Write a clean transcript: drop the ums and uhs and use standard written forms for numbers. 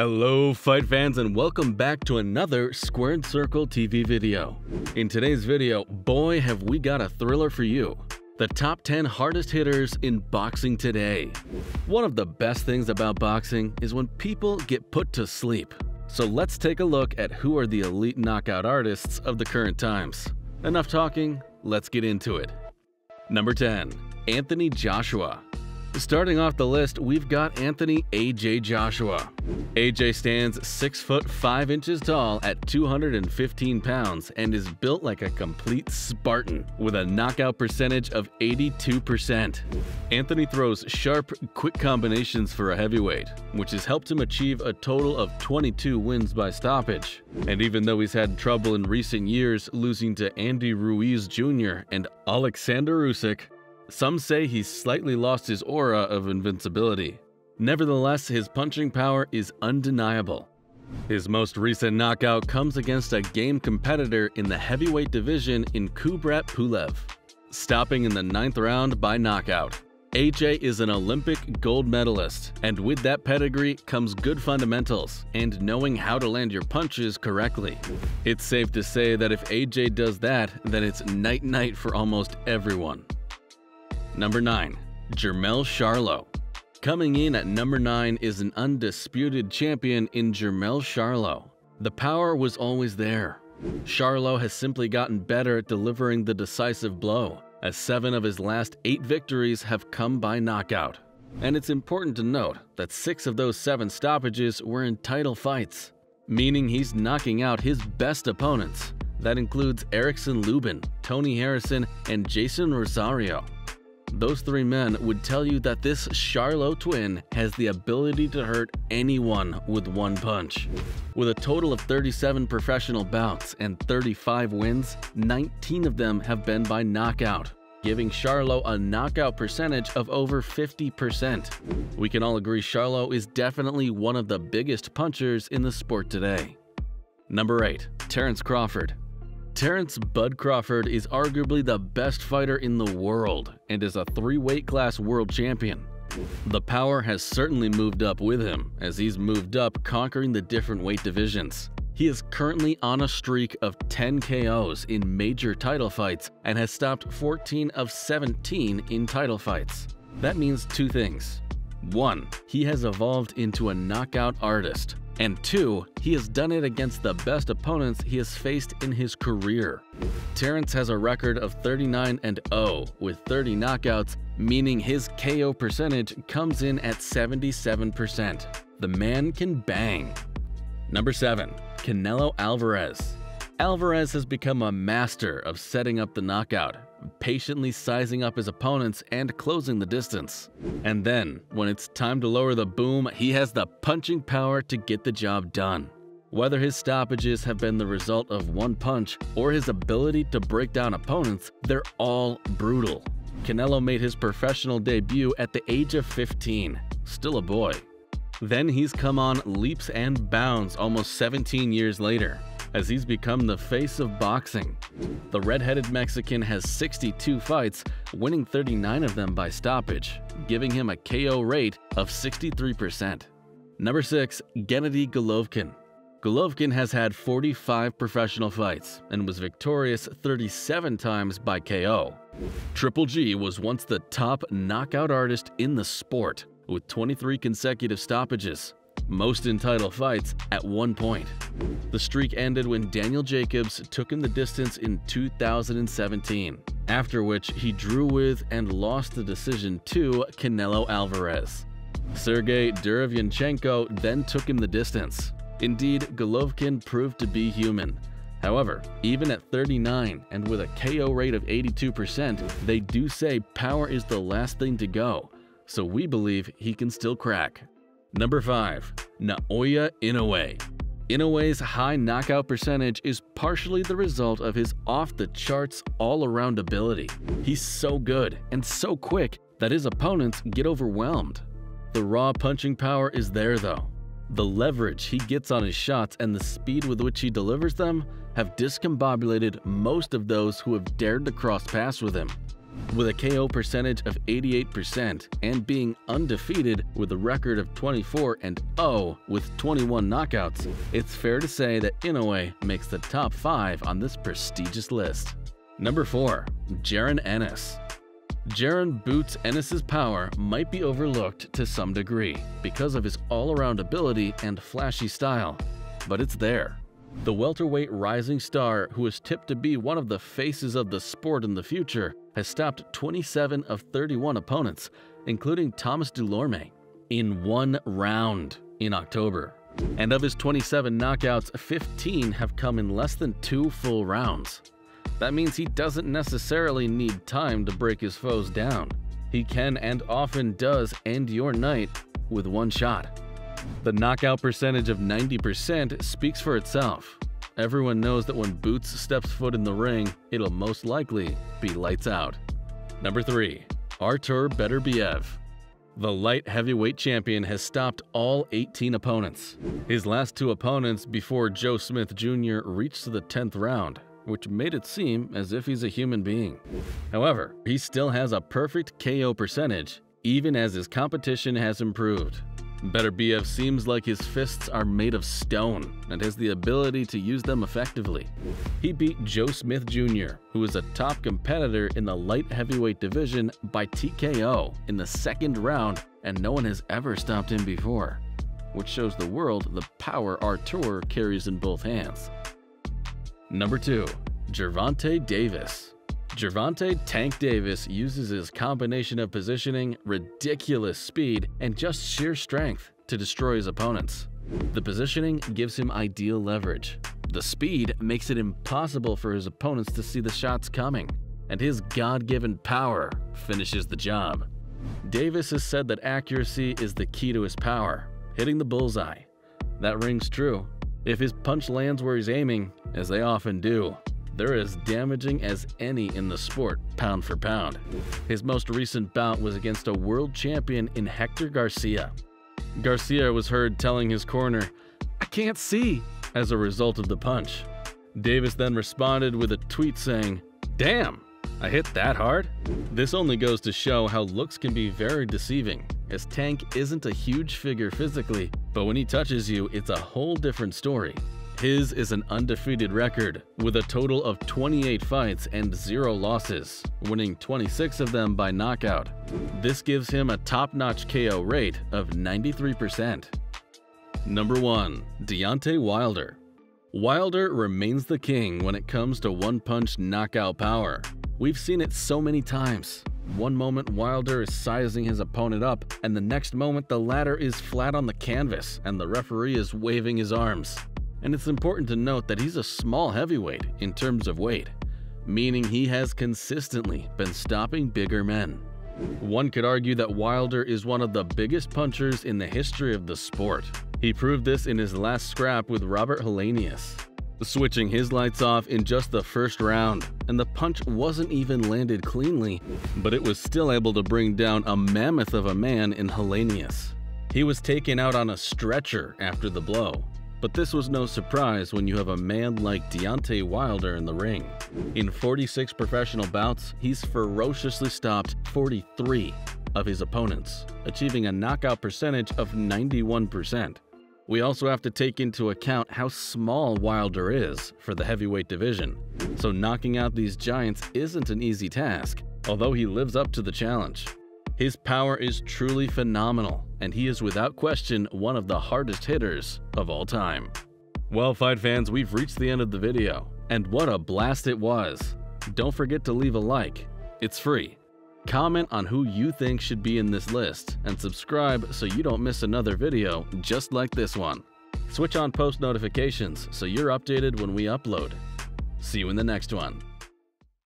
Hello fight fans and welcome back to another Squared Circle TV video. In today's video, boy have we got a thriller for you. The top 10 hardest hitters in boxing today. One of the best things about boxing is when people get put to sleep. So let's take a look at who are the elite knockout artists of the current times. Enough talking, let's get into it. Number 10. Anthony Joshua. Starting off the list, we've got Anthony AJ Joshua. AJ stands 6 foot 5 inches tall at 215 pounds and is built like a complete Spartan with a knockout percentage of 82%. Anthony throws sharp, quick combinations for a heavyweight, which has helped him achieve a total of 22 wins by stoppage. And even though he's had trouble in recent years losing to Andy Ruiz Jr. and Alexander Usyk, some say he's slightly lost his aura of invincibility. Nevertheless, his punching power is undeniable. His most recent knockout comes against a game competitor in the heavyweight division in Kubrat Pulev, stopping in the 9th round by knockout. AJ is an Olympic gold medalist, and with that pedigree comes good fundamentals and knowing how to land your punches correctly. It's safe to say that if AJ does that, then it's night-night for almost everyone. Number 9. Jermell Charlo. Coming in at number 9 is an undisputed champion in Jermell Charlo. The power was always there. Charlo has simply gotten better at delivering the decisive blow, as 7 of his last 8 victories have come by knockout. And it's important to note that 6 of those 7 stoppages were in title fights, meaning he's knocking out his best opponents. That includes Erickson Lubin, Tony Harrison, and Jason Rosario. Those 3 men would tell you that this Charlo twin has the ability to hurt anyone with one punch. With a total of 37 professional bouts and 35 wins, 19 of them have been by knockout, giving Charlo a knockout percentage of over 50%. We can all agree Charlo is definitely one of the biggest punchers in the sport today. Number 8. Terence Crawford. Terence "Bud" Crawford is arguably the best fighter in the world and is a 3 weight class world champion. The power has certainly moved up with him as he's moved up conquering the different weight divisions. He is currently on a streak of 10 KOs in major title fights and has stopped 14 of 17 in title fights. That means 2 things. 1. He has evolved into a knockout artist. And 2, he has done it against the best opponents he has faced in his career. Terence has a record of 39-0 with 30 knockouts, meaning his KO percentage comes in at 77%. The man can bang. Number 7. Canelo Alvarez. Alvarez has become a master of setting up the knockout, patiently sizing up his opponents and closing the distance. And then, when it's time to lower the boom, he has the punching power to get the job done. Whether his stoppages have been the result of one punch or his ability to break down opponents, they're all brutal. Canelo made his professional debut at the age of 15, still a boy. Then he's come on leaps and bounds almost 17 years later, as he's become the face of boxing. The red-headed Mexican has 62 fights, winning 39 of them by stoppage, giving him a KO rate of 63%. Number 6. Gennady Golovkin. Golovkin has had 45 professional fights and was victorious 37 times by KO. Triple G was once the top knockout artist in the sport, with 23 consecutive stoppages, most in title fights at one point. The streak ended when Daniel Jacobs took him the distance in 2017, after which he drew with and lost the decision to Canelo Alvarez. Sergey Derevyanchenko then took him the distance. Indeed, Golovkin proved to be human. However, even at 39 and with a KO rate of 82%, they do say power is the last thing to go, so we believe he can still crack. Number 5. Naoya Inoue. Inoue's high knockout percentage is partially the result of his off-the-charts all-around ability. He's so good and so quick that his opponents get overwhelmed. The raw punching power is there though. The leverage he gets on his shots and the speed with which he delivers them have discombobulated most of those who have dared to cross paths with him. With a KO percentage of 88% and being undefeated with a record of 24-0 with 21 knockouts, it's fair to say that Inoue makes the top 5 on this prestigious list. Number 4. JARON ENNIS. JARON boots Ennis's power might be overlooked to some degree because of his all-around ability and flashy style, but it's there. The welterweight rising star, who is tipped to be one of the faces of the sport in the future, has stopped 27 of 31 opponents, including Thomas Delorme, in 1 round in October. And of his 27 knockouts, 15 have come in less than 2 full rounds. That means he doesn't necessarily need time to break his foes down. He can and often does end your night with 1 shot. The knockout percentage of 90% speaks for itself. Everyone knows that when Boots steps foot in the ring, it'll most likely be lights out. Number 3. Artur Beterbiev. The light heavyweight champion has stopped all 18 opponents. His last 2 opponents before Joe Smith Jr. reached the 10th round, which made it seem as if he's a human being. However, he still has a perfect KO percentage, even as his competition has improved. Beterbiev seems like his fists are made of stone and has the ability to use them effectively. He beat Joe Smith Jr., who is a top competitor in the light heavyweight division, by TKO in the 2nd round, and no one has ever stopped him before, which shows the world the power Artur carries in both hands. Number 2. Gervonta Davis. Gervonta Tank Davis uses his combination of positioning, ridiculous speed, and just sheer strength to destroy his opponents. The positioning gives him ideal leverage. The speed makes it impossible for his opponents to see the shots coming, and his God-given power finishes the job. Davis has said that accuracy is the key to his power, hitting the bullseye. That rings true. If his punch lands where he's aiming, as they often do, they're as damaging as any in the sport, pound for pound. His most recent bout was against a world champion in Hector Garcia. Garcia was heard telling his corner, "I can't see," as a result of the punch. Davis then responded with a tweet saying, "Damn, I hit that hard?" This only goes to show how looks can be very deceiving, as Tank isn't a huge figure physically, but when he touches you, it's a whole different story. His is an undefeated record, with a total of 28 fights and 0 losses, winning 26 of them by knockout. This gives him a top-notch KO rate of 93%. Number 1. Deontay Wilder. Wilder remains the king when it comes to one-punch knockout power. We've seen it so many times. One moment Wilder is sizing his opponent up, and the next moment the latter is flat on the canvas and the referee is waving his arms. And it's important to note that he's a small heavyweight in terms of weight, meaning he has consistently been stopping bigger men. One could argue that Wilder is one of the biggest punchers in the history of the sport. He proved this in his last scrap with Robert Helenius, switching his lights off in just the 1st round, and the punch wasn't even landed cleanly, but it was still able to bring down a mammoth of a man in Helenius. He was taken out on a stretcher after the blow. But this was no surprise when you have a man like Deontay Wilder in the ring. In 46 professional bouts, he's ferociously stopped 43 of his opponents, achieving a knockout percentage of 91%. We also have to take into account how small Wilder is for the heavyweight division, so knocking out these giants isn't an easy task, although he lives up to the challenge. His power is truly phenomenal, and he is without question one of the hardest hitters of all time. Well, fight fans, we've reached the end of the video, and what a blast it was. Don't forget to leave a like. It's free. Comment on who you think should be in this list, and subscribe so you don't miss another video just like this one. Switch on post notifications so you're updated when we upload. See you in the next one.